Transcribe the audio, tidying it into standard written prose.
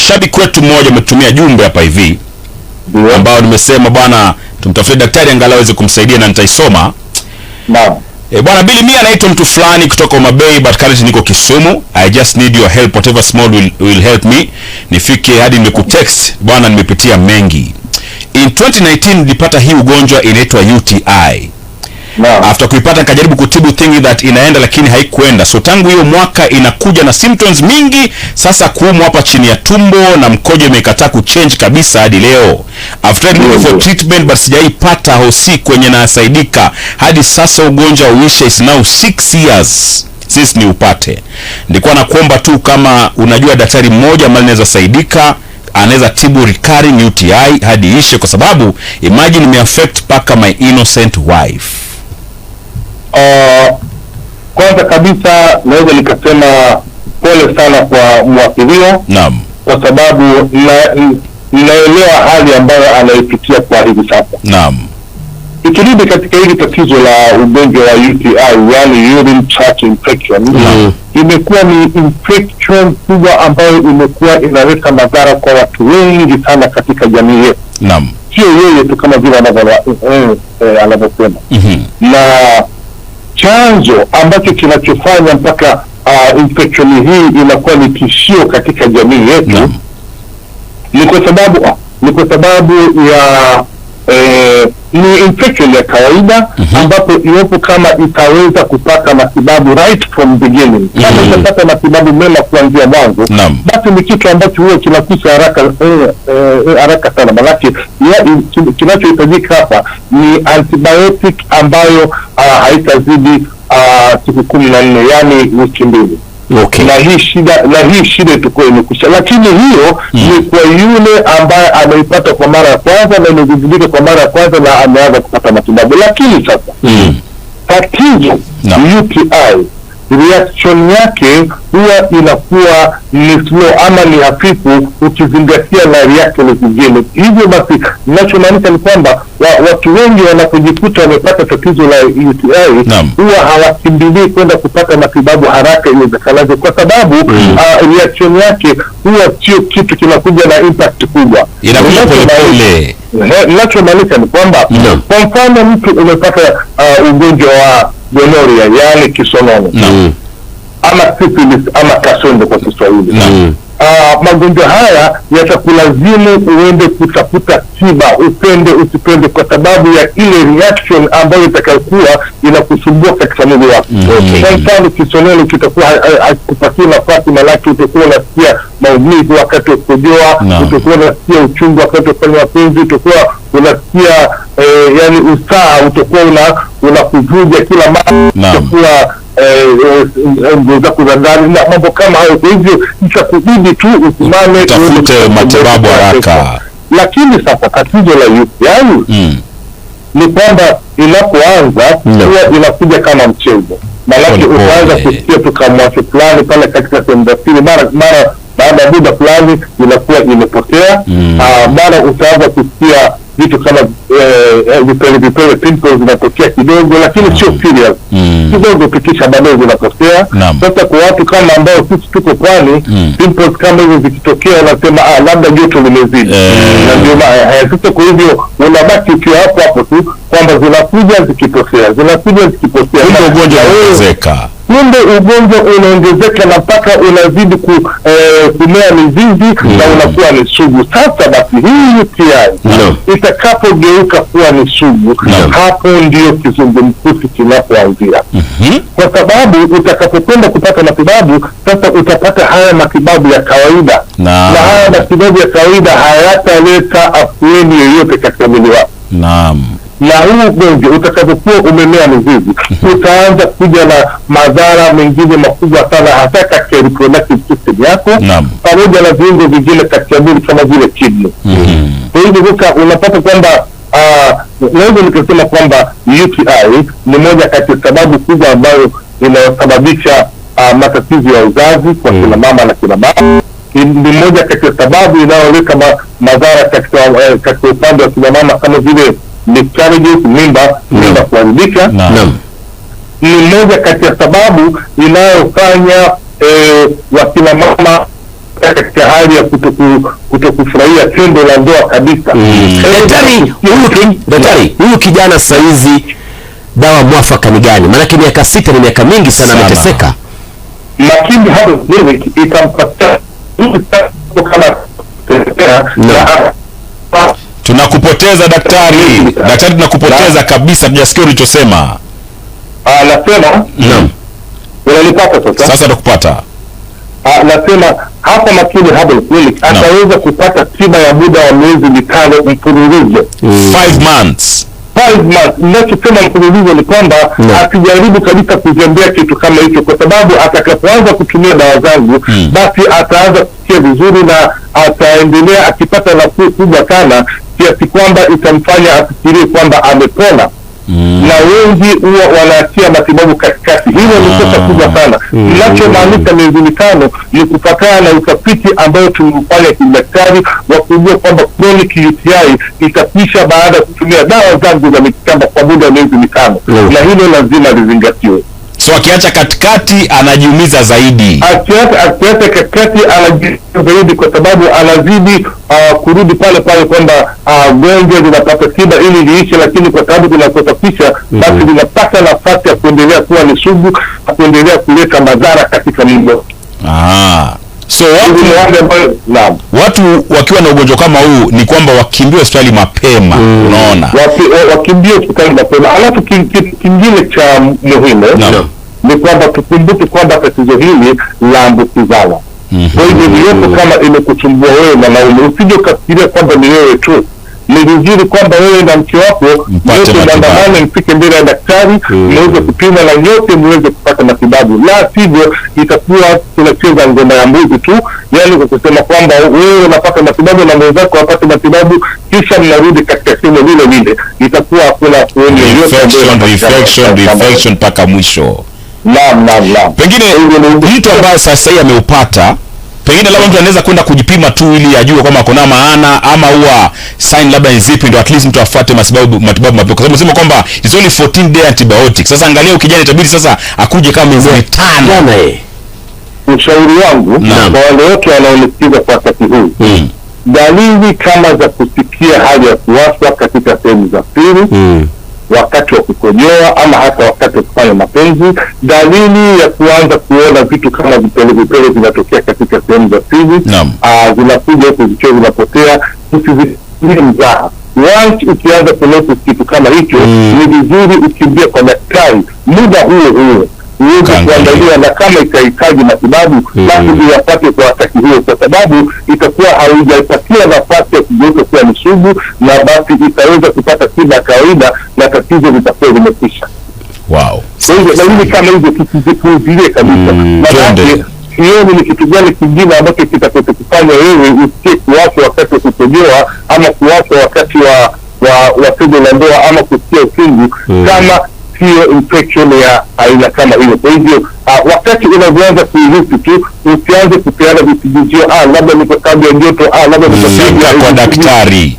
shabiki wetu mmoja ametumia jumbe hapa hivi ambao nimesema bwana tumtafute daktari angalau aweze kumsaidia na nitaisoma. Naam. Bwana Billy, mimi anaitwa mtu fulani kutoka Mabei but currently niko Kisumu. I just need your help, whatever small will help me. Nifike hadi nimekutext. Bwana, nimepitia mengi. In 2019 nilipata hii ugonjwa inaitwa UTI. After kuipata nikajaribu kutibu thinking that inaenda lakini haikuenda. So tangu hiyo mwaka inakuja na symptoms mingi. Sasa kuumwa hapa chini ya tumbo na mkojo imekataa kuchange kabisa hadi leo. After looking for treatment but sijaipata hosi kwenye nasaidika. Hadi sasa ugonjwa uisha, is now 6 years since ni upate. Nilikuwa nakuomba tu kama unajua daktari mmoja ambaye anaweza saidika, anaweza tibu recurring UTI hadi ishe, kwa sababu imagine me affect paka my innocent wife. Kwanza kabisa naweza nikasema pole sana kwa mwathiriwa. Naam. Kwa sababu naelewa hali ambayo anaipitia kwa hivi sasa. Naam. Ikirudi katika hili tatizo la ugonjwa wa UTI, yani urine tract infection, imekuwa ni infection kubwa ambayo imekuwa inaleta madhara kwa watu wengi sana katika jamii yetu. Naam. Sio yeye tu kama vile anavyosema. Na chanzo ambacho kinachofanya mpaka infection hii inakuwa ni tishio katika jamii yetu ni kwa sababu ya ni infection ya kawaida ambapo iwapo kama itaweza kupata matibabu right from beginning, kama itapata matibabu mema kuanzia mwanzo, basi ni kitu ambacho huwa kinakusa haraka sana. Malaki kinachohitajika hapa ni antibiotic ambayo haitazidi siku 14, yani wiki 2. Okay. Na hii shida itakuwa imekwisha, lakini hiyo ni kwa yule ambaye ameipata kwa mara ya kwanza na imegundulika kwa mara ya kwanza na ameanza kupata matibabu. Lakini sasa tatizo UTI reaction yake huwa inakuwa ni slow ama ni hafifu ukizingatia na reaction zingine. Hivyo basi ninachomaanisha ni kwamba watu wengi wanapojikuta wamepata tatizo la UTI huwa hawakimbilii kwenda kupata matibabu haraka iwezekanavyo, kwa sababu reaction yake huwa sio kitu kinakuja na impact kubwa, inakuja pole. Ninachomaanisha ni kwamba kwa mfano mtu umepata ugonjwa wa gonorrhea, yani kisonono, ama syphilis ama kaswende kwa Kiswahili. Magonjwa haya yatakulazimu uende kutafuta tiba, upende usipende, kwa sababu ya ile reaction ambayo itakayokuwa inakusumbua katika mwili wako. Kwa mfano kisonono kitakuwa hakupatia nafasi, malaki utakuwa unasikia maumivu wakati wa kukojoa, utakuwa unasikia uchungu wakati wa kufanya mapenzi, utakuwa unasikia yani usaha, utakuwa unakuvuja kila mara, utakuwa nguo zako za ndani na mambo kama hayo. Kwa hivyo itakubidi tu usimame tafute matibabu haraka. Lakini sasa tatizo la UTI ni kwamba inapoanza huwa inakuja kama mchezo. Malaki utaanza kusikia tu kama mwasho fulani pale katika sehemu za siri, mara baada ya muda fulani inakuwa imepotea. Mara utaanza kusikia vitu kama vipele pimples zinatokea kidogo, lakini sio serious, kidogo pikisha baadaye zinatokea. Sasa kwa watu kama ambao sisi tuko pwani, pimples kama hizo zikitokea wanasema labda joto limezidi, na ndio sasa kwa hivyo unabaki ukiwa hapo tu kwamba zinakuja zikipotea, kumbe ugonjwa unaongezeka. Ugonjwa unaongezeka na mpaka unazidi kumea mizizi na unakuwa ni sugu. Sasa basi hii UTI itakapogeuka kuwa ni sugu, hapo ndio kizungumkuti kinapoanzia. Kwa sababu utakapokwenda kupata matibabu, sasa utapata haya matibabu ya kawaida, na haya matibabu ya kawaida hayataleta afueni yoyote katika mwili wako. Na huu ugonjwa utakapokuwa umemea mizizi, utaanza kuja na madhara mengine makubwa sana, hasa katika reproductive system yako pamoja na viungo vingine katika mwili kama vile kidney. Kwa hivyo sasa unapata kwamba naweza nikasema kwamba UTI ni moja kati ya sababu kubwa ambayo inayosababisha matatizo ya uzazi kwa kina mama na kina baba. Ni moja kati ya sababu inayoleta madhara katika upande wa kina mama kama vile miscarriages, mimba kuharibika. Ni moja kati ya sababu inayofanya wakina mama katika hali ya kutokufurahia tendo la ndoa kabisa. Daktari, huyu kijana saizi dawa mwafaka ni gani? Maana miaka 6 ni miaka mingi sana ameteseka. Lakini hapo nini itampatia kama tunakupoteza daktari, tunakupoteza kabisa, tujasikia ulichosema. Nasema naam, unanipata sasa? Sasa nakupata. Nasema hapa makini Herbal Clinic ataweza kupata tiba ya muda wa miezi 5 mfululizo. 5 months. Ninachosema mfululizo ni kwamba asijaribu kabisa kuzembea kitu kama hicho, kwa sababu atakapoanza kutumia dawa zangu basi ataanza kusikia vizuri na ataendelea akipata nafuu kubwa sana, kiasi kwamba itamfanya afikirie kwamba amepona. Na wengi huwa wanaachia matibabu katikati. Hilo ni kosa kubwa sana. Ninachomaanisha miezi 5 ni kupatana na utafiti ambao tumefanya kidaktari wa kujua kwamba chronic UTI itakwisha baada ya kutumia dawa zangu za mitishamba kwa muda wa miezi 5. Na hilo lazima lizingatiwe. So akiacha katikati anajiumiza zaidi. Akiacha katikati anajiumiza zaidi, kwa sababu anazidi kurudi pale kwamba gonjwa linapata tiba ili liishe, lakini kwa sababu tunakosafisha basi linapata nafasi ya kuendelea kuwa ni sugu, kuendelea kuleta madhara katika mwili. So watu wakiwa na ugonjwa kama huu ni kwamba wakimbie hospitali mapema. Unaona, wakimbie hospitali mapema. Alafu kingine cha muhimu ni kwamba tukumbuke kwamba tatizo hili laambukizana. Kwa hivyo niyopo kama imekusumbua wewe mwanaume, usije ukafikiria kwamba ni wewe tu. Ni vizuri kwamba wewe na mke wako yote mwandamane, mpike mbele ya daktari, muweze kupima na nyote muweze kupata matibabu. La sivyo itakuwa tunacheza ngoma ya mbuzi tu, yani kwa kusema kwamba wewe unapata matibabu na mwenzako apate matibabu, kisha mnarudi katika sehemu lile. Itakuwa hakuna kuoni reflection mpaka mwisho. Naam. Pengine mtu ambaye sasa hivi ameupata, pengine labda mtu anaweza kwenda kujipima tu ili ajue kama kuna maana, ama huwa sign labda ni zipi, ndio at least mtu afuate matibabu mapema. Kwa sababu nasema kwamba it's only 14 day antibiotics. Sasa angalia ukijana itabidi sasa akuje kama miezi 5. Ushauri wangu kwa wale wote wanaonisikiza kwa wakati huu, dalili kama za kusikia hali ya kuwashwa katika sehemu za siri wakati wa kukojoa ama hata wakati wa kufanya mapenzi, dalili ya kuanza kuona vitu kama vipele vinatokea katika sehemu za siri, zinakuja huku zikiwa zinapotea, usizifikirie mzaha. Once ukianza kunotice kitu kama hicho, ni vizuri ukimbia kwa daktari muda huo uweze kuandaliwa, na kama itahitaji matibabu basi uyapate kwa wakati huo, kwa sababu itakuwa haujapatia nafasi ya kugeuka kuwa ni sugu, na basi itaweza kupata tiba kawaida na tatizo litakuwa limekwisha. Wow. Kwa hivyo dalili kama hizo tusizipuuzilie kabisa. Maana sioni ni kitu gani kingine ambacho kitakachokufanya wewe usikie kuwashwa wakati wa kukojoa ama kuwashwa wakati wa tendo la ndoa ama kusikia uchungu kama sio infection ya aina kama hiyo. Kwa hivyo wakati unavyoanza kuihisi tu, usianze kupeana visingizio, labda ni kwa sababu ya joto, labda ni kwa sababu ya daktari.